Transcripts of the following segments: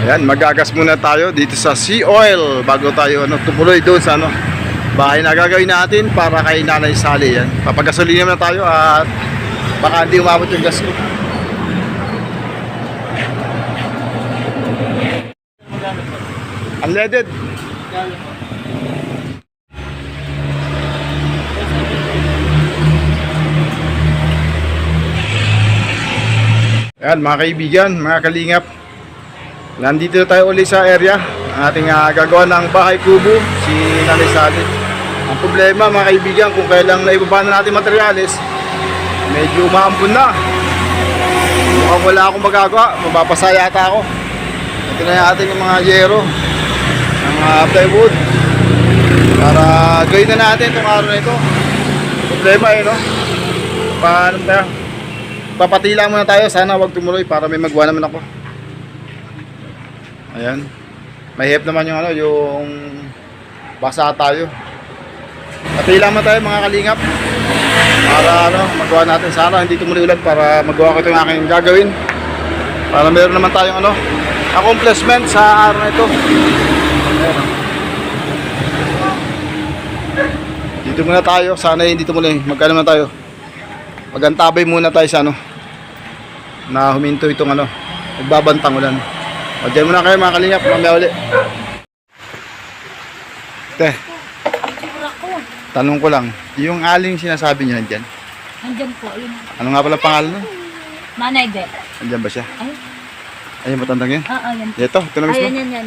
Ayan, magagas muna tayo dito sa Sea Oil bago tayo tumuloy doon sa bahay na gagawin natin para kay Nanay Sally. Yan. Papagasolina na tayo at baka hindi umabot yung gas ko. Unleaded. Ayan mga kaibigan, mga kalingap, nandito tayo ulit sa area ating gagawa ng bahay kubo si Nanay Sally. Ang problema mga kaibigan, kung kailang naibaba na natin materyales, medyo umaampun na. Mukhang wala akong magagawa, mababasa yata ako. Ito na yung ating mga yero, mga plywood, para gawin na natin itong araw na ito. Problema no? Paano tayo? Papatila muna tayo, sana wag tumuloy para may magawa naman ako. Ayan. Mahirap naman yung yung basa tayo. Patila muna tayo mga kalingap. Para magawa natin, sana hindi tumuloy ulan para magawa ko itong aking gagawin. Para meron naman tayong accomplishment sa araw na ito. Ayan. Dito muna tayo, sana hindi tumuloy. Magkano naman tayo? Magantabay muna tayo sa na huminto itong nagbabantang ulan. O dyan muna kayo mga kalingap, mamaya uli. Te, tanong ko lang, yung aling sinasabi niyo nandyan? Nandyan po, yun. Ano nga pala pangalan nun? Manay Bet. Nandyan ba siya? Ay, Ayun, matandang yun? oo, yan. Ito na mismo? Ayan, yan.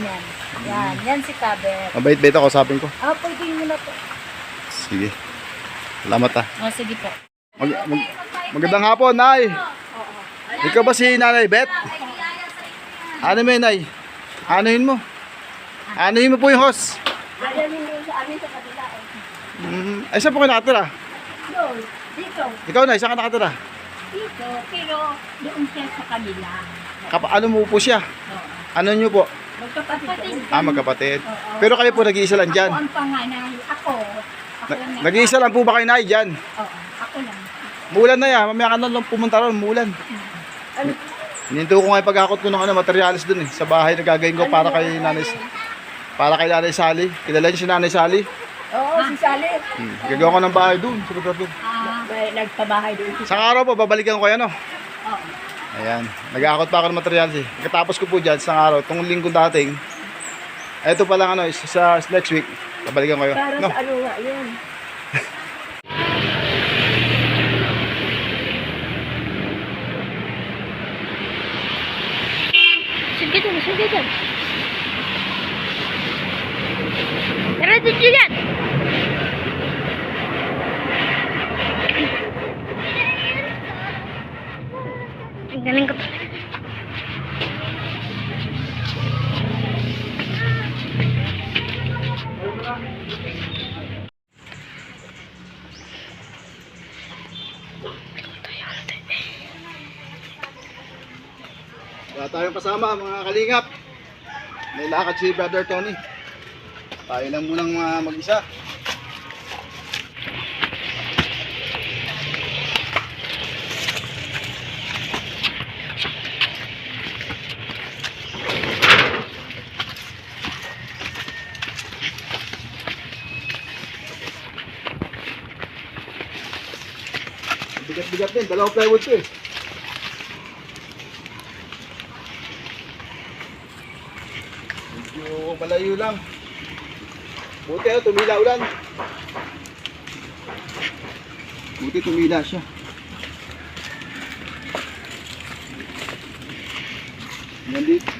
Yan si Kabet. Mabait-bait ako, sabihin ko. Pwede mo na po. Sige. Salamat Sige po. Magandang hapon, Nay. Ikaw ba si Nanay Bet? Ano mo yun, Nay? Anuhin mo. Anuhin mo po yung hose. Alamin mo sa amin sa kabila Ay, saan po kayo nakatira? Doon, dito. Ikaw, Nay, saan ka nakatira? Dito, pero doon siya sa kabila. Ano mo po siya? Ano nyo po? Magkapatid. Magkapatid. Oo. Pero kayo po nag-iisa lang dyan. Ako ang panganay. Ako lang. Nag-iisa lang po ba kayo, Nay, dyan? Oo, ako lang. Muulan na yan. Mamaya ka na lang pumunta ron. Muulan. Ano? Hininto ko nga yung pag-akot ko ng materialis dun sa bahay na gagawin ko para kay Nanay Sally. Kilala niyo si Nanay Sally? Oo, si Sally. Gagawa ko ng bahay dun sa lugar dun. Nagpabahay doon. Sa araw po, babalikan ko yan Oo. Ayan. Nag-aakot pa ako ng materialis Pagkatapos ko po dyan sa araw, itong linggo dating, ito pa lang sa next week, babalikan ko yun. Para sa ano nga yun. Sige dyan. Tara dito yan. Ang galing ko. Wala tayong kasama mga kalingap. May lakad si Brother Tony. Tayo lang munang mag-isa. Bigat-bigat din, dalawang plywood to Medyo malayo lang. Buti tumila ulan. Buti tumila siya. Nandito.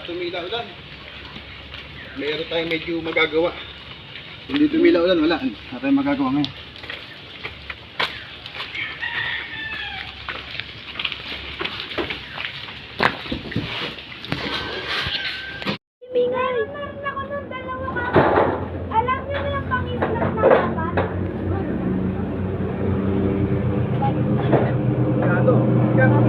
tumila ulan. Meron tayong medyo magagawa. Hindi tumila ulan, wala. Wala tayong magagawa ngayon. Bigay, meron ako ng dalawa ka. Alam niyo na yung pang-islam na dapat? Ano?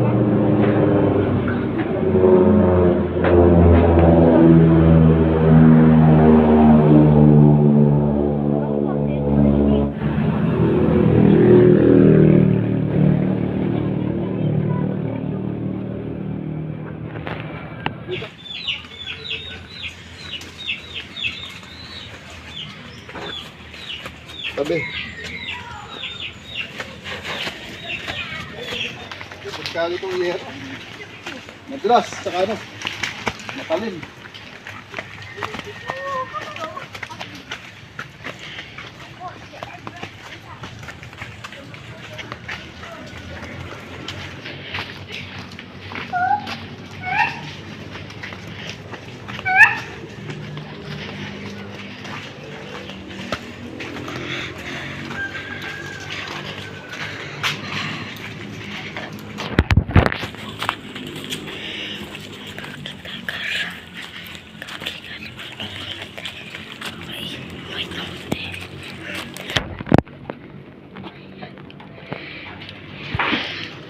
Tabi. Pagkali itong yero. Madulas, saka ano, matalim.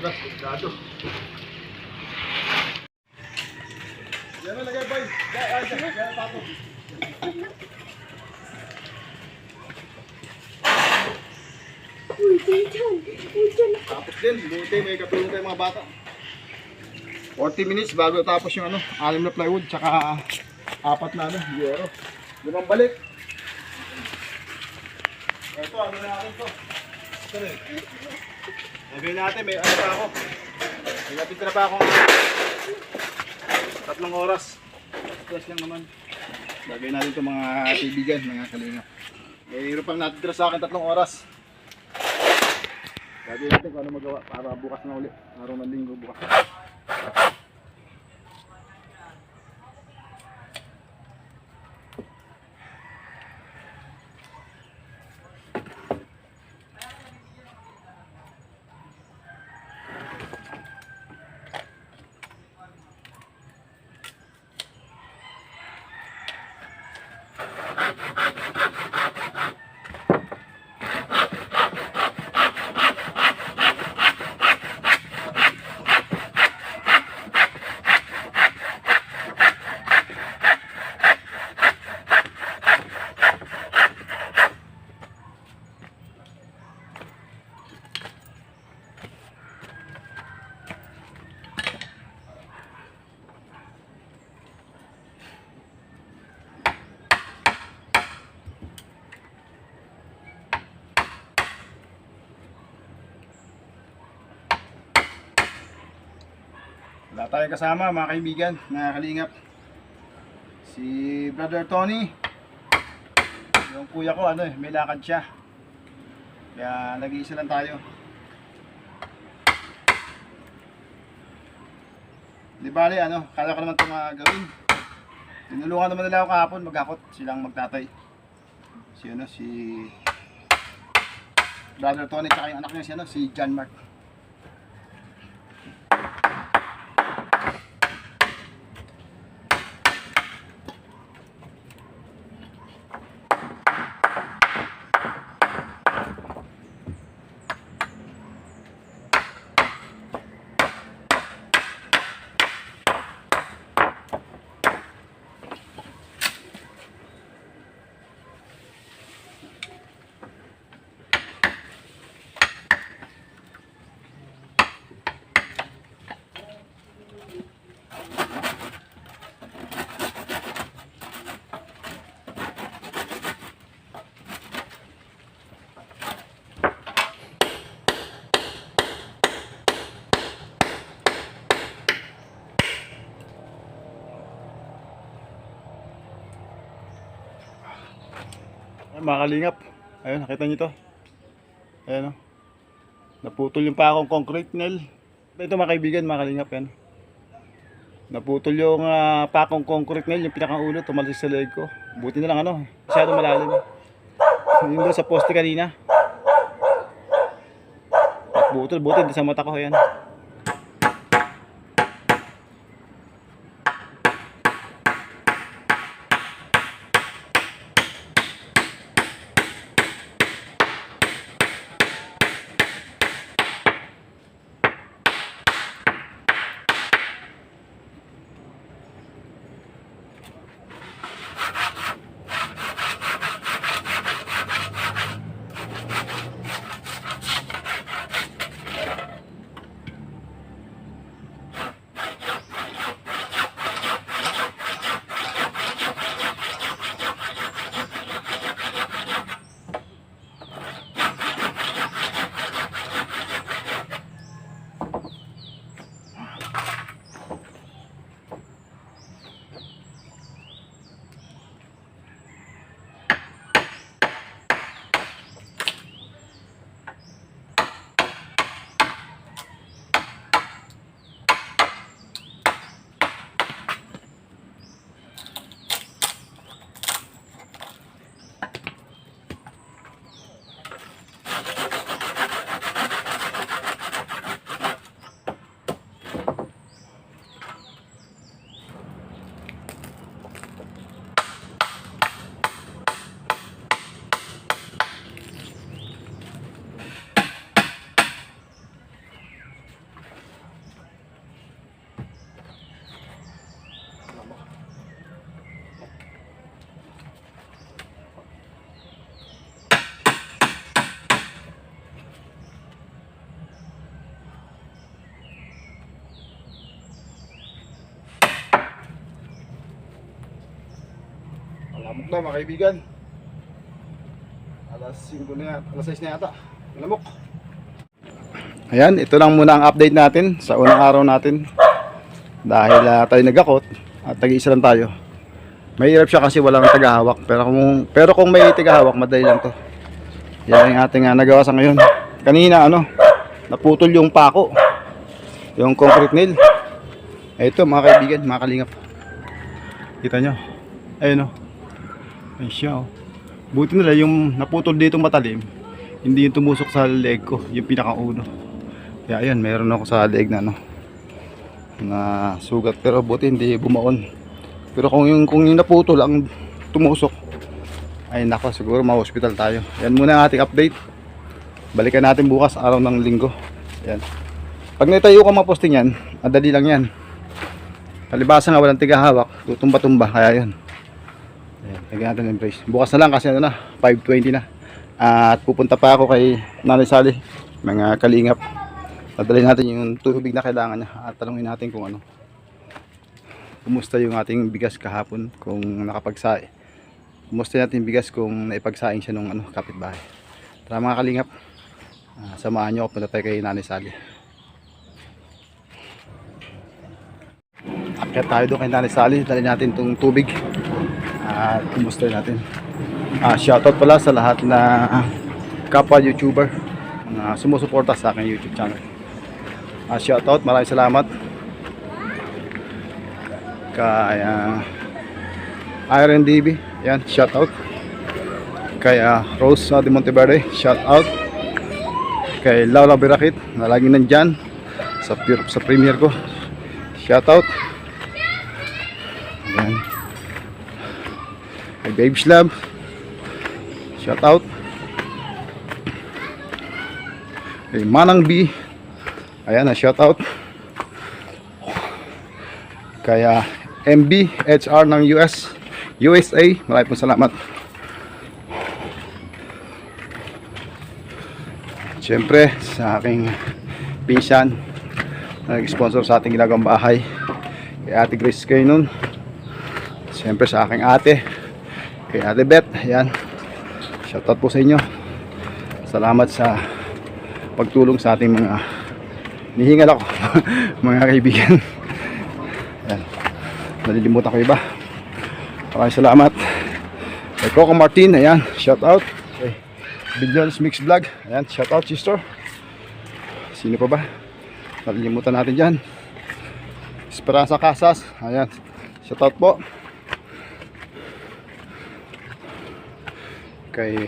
Madulas, pagkado. Yan na lagay, boy. Yan, pato. Uy, dyan. Tapos din, buti may katulong tayo mga bata. 40 minutes bago tapos yung ano, 6 na plywood, tsaka 4 na ano, yero. Limang balik. Ito, ano na natin to? Ito rin. Sabihin natin, may ano pa ako. May napitira pa akong 3 oras. Plus lang naman. Lagay natin ito mga kaibigan, mga kalinga. Mayroon pang natitira sa akin 3 oras. Gagawin natin kung ano magawa para bukas na ulit. Araw ng linggo bukas. Wala tayong kasama mga kaibigan, mga kalingap. Si Brother Tony, yung kuya ko ano may lakad siya. Kaya nag-iisa lang tayo. Di bale ano, kaya ko naman ito gawin. Tinulungan naman nila ako kahapon, maghakot silang magtatay. Si Brother Tony at yung anak niya si John Mark. Ay, mga kalingap. Ayun, nakita nyo to. Ayan o. Naputol yung pa akong concrete nail. Ito mga kaibigan, mga kalingap yan. Naputol yung pakong concrete ngayon, yung pinakang ulo, tumalis sa leg ko. Buti na lang ano, masyado malalim. Yung doon sa poste kanina. Naputol, buti din sa mata ko, yan. Malamok na mga kaibigan. Alas 5 na yata, alas 6 na yata. Malamok. Ayan, ito lang muna ang update natin sa unang araw natin. Dahil tayo nagakot at tag-iisa lang tayo. Mahirap siya kasi walang tagahawak. Pero kung may tagahawak, madali lang to. Yan ang ating nagawa sa ngayon. Kanina naputol yung pako. Yung concrete nail. Ito mga kaibigan, mga kalingap. Kita nyo. Ayun o. Ayun siya o. Buti nila yung naputol dito matalim. Hindi yung tumusok sa leg ko. Yung pinakauno. Kaya ayan, meron ako sa leg na na sugat. Pero buti hindi bumaon. Pero kung yung naputol ang tumusok, ay nako, siguro ma-hospital tayo. Yan muna ang ating update. Balikan natin bukas, araw ng linggo. Yan. Pag naitayo ka maposting yan, madali lang yan. Palibasa nga walang tigahawak, tutumba-tumba, kaya yun. Ayan, lagyan natin ng brace. Bukas na lang kasi 5:20 na. At pupunta pa ako kay Nanay Sally, mga kalingap. Dadalhin natin yung tubig na kailangan niya at tanungin natin kung kumusta yung ating bigas kahapon, kung nakapagsaing. Kumusta natin yung bigas kung naipagsaing siya nung kapitbahay. Tara mga kalingap, samahan nyo ako, punta tayo kay Nanay Sally. Akyat tayo doon kay Nanay Sally, dali natin itong tubig at kumusta natin. Shoutout pala sa lahat na kapwa YouTuber na sumusuporta sa aking YouTube channel. Shoutout, maraming salamat kay Iron DB, yan, shoutout kay Rose de Monteverde, shoutout kay Laura Birakit na laging nandyan sa premiere ko, shoutout. Ayan. Kay Babes Lab, shoutout. Kay Manang B, ayan, shoutout. Kay MB HR ng USA, maraming pong salamat. Siyempre sa aking pinsan na nag-sponsor sa ating ginagawang bahay, kay Ate Grace Kainon. Siyempre sa aking ate, kay Ate Beth, ayan, shoutout po sa inyo. Salamat sa pagtulong sa ating mga nihingal ako mga kaibigan. Ayan, nalilimutan ko iba. Maraming salamat kay Coco Martin, ayan, shoutout. Okay, Billions Mix Vlog, ayan, shoutout sister. Sino pa ba nalilimutan natin dyan? Esperanza Casas. Ayan. Shoutout po. Kay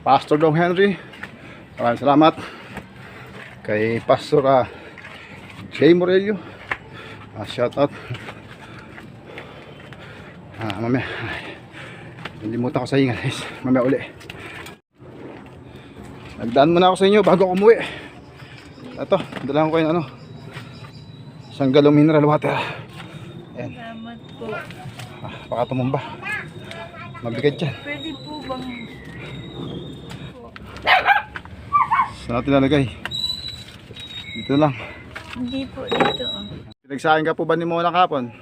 Pastor Dong Henry. Maraming salamat. Kay Pastor Jay Morelio. Shoutout. Mamaya. Nalimutan ko sa inyo guys. Mamaya uli. Nagdaan muna ako sa inyo bago ako umuwi. Ito, dala ko kayo isang galong mineral water. Ayan. Salamat po. Baka tumumba. Mabigat yan. Pwede po bang... Saan natin nalagay? Dito lang. Hindi po dito. Pinagsahin ka po ba ni Mona kapon?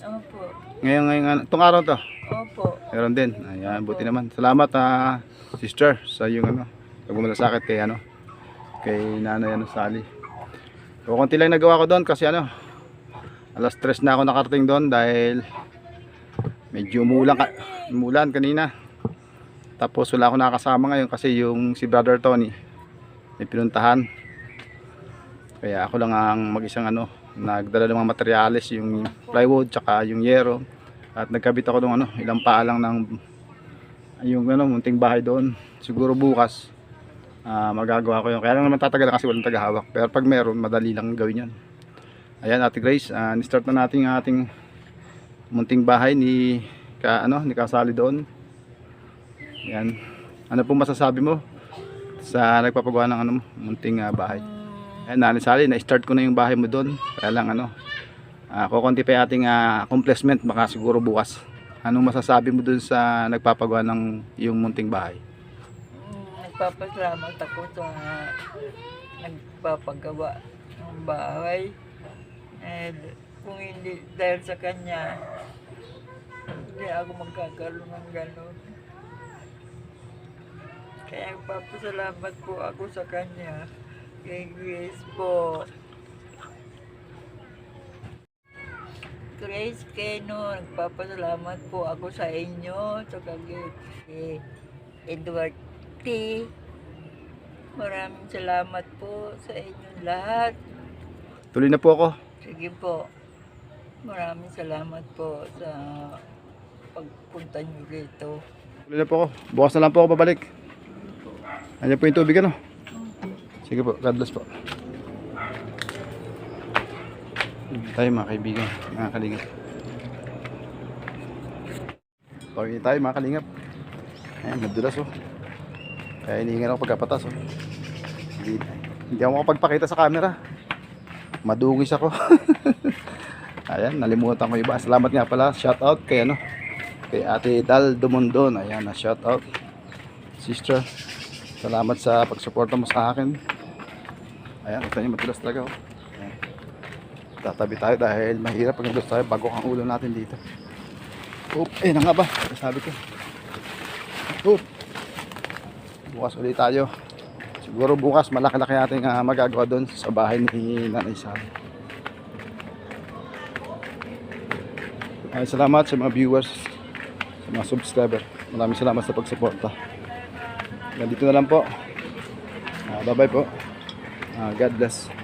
Opo. Ngayon, itong araw to? Opo. Meron din. Ayan, buti naman. Salamat sister sa yung pagmamalasakit kay kay Nanay Sally. So, konti lang nagawa ko doon kasi alas 3 na ako nakarating doon dahil medyo umulan kanina. Tapos wala ako nakasama ngayon kasi yung si Brother Tony may pinuntahan. Kaya ako lang ang mag-isang nagdala ng mga materyales, yung plywood tsaka yung yero. At nagkabit ako ng ilang paa lang ng yung munting bahay doon. Siguro bukas magagawa ko yun. Kaya lang naman tatagal kasi walang tagahawak. Pero pag meron, madali lang gawin yun. Ayan, Ate Grace, ni-start na natin ang ating munting bahay ni Kasali doon. Ayan. Ano po masasabi mo sa nagpapagawa ng munting bahay? Ayan, Nanay Sally, na-start ko na yung bahay mo doon. Kaya lang kukunti pa yung ating accomplishment baka siguro bukas. Anong masasabi mo doon sa nagpapagawa ng yung munting bahay? Nagpapasalamat ako sa nagpapagawa ng bahay. And kung hindi dahil sa kanya, hindi ako magkakaroon ng gano'n. Kaya nagpapasalamat po ako sa kanya. Kay Grace po. Grace Keno, nagpapasalamat po ako sa inyo. Sa kay Edward T. Maraming salamat po sa inyong lahat. Tuloy na po ako. Sige po. Maraming salamat po sa pagpunta niyo rito. Tuloy na po ako. Bukas na lang po ako babalik. Ayan po yung tubig Sige po, God bless po. Tayo mga kaibigan, mga kalingap. Pagin tayo mga kalingap. Ayan, nadulas Kaya hinihingan ako pagkapatas Hindi ako makapagpakita sa camera. Madungis ako. Ayan, nalimutan ko iba. Salamat nga pala, shout out kay kay Ate Dal Dumondon. Ayan, shout out sister. Salamat sa pagsuporta mo sa akin. Ayan, ito yung matulas talaga Ayan. Tatabi tayo dahil mahirap pag nagdos tayo bago ang ulo natin dito. Na nga ba? Sabi ko. Bukas ulit tayo. Siguro bukas malaki-laki natin magagawa doon sa bahay ni Nanay Sally. Salamat sa mga viewers, sa mga subscriber. Maraming salamat sa pagsuporta. Dito na lang po. Bye bye po. God bless.